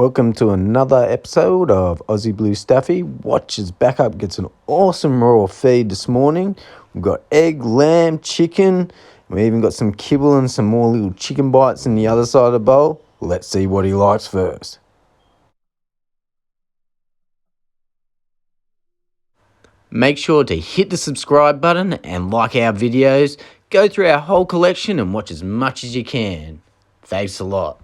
Welcome to another episode of Aussie Blue Staffy. Watch his backup gets an awesome raw feed this morning. We've got egg, lamb, chicken. We even got some kibble and some more little chicken bites in the other side of the bowl. Let's see what he likes first. Make sure to hit the subscribe button and like our videos. Go through our whole collection and watch as much as you can. Thanks a lot.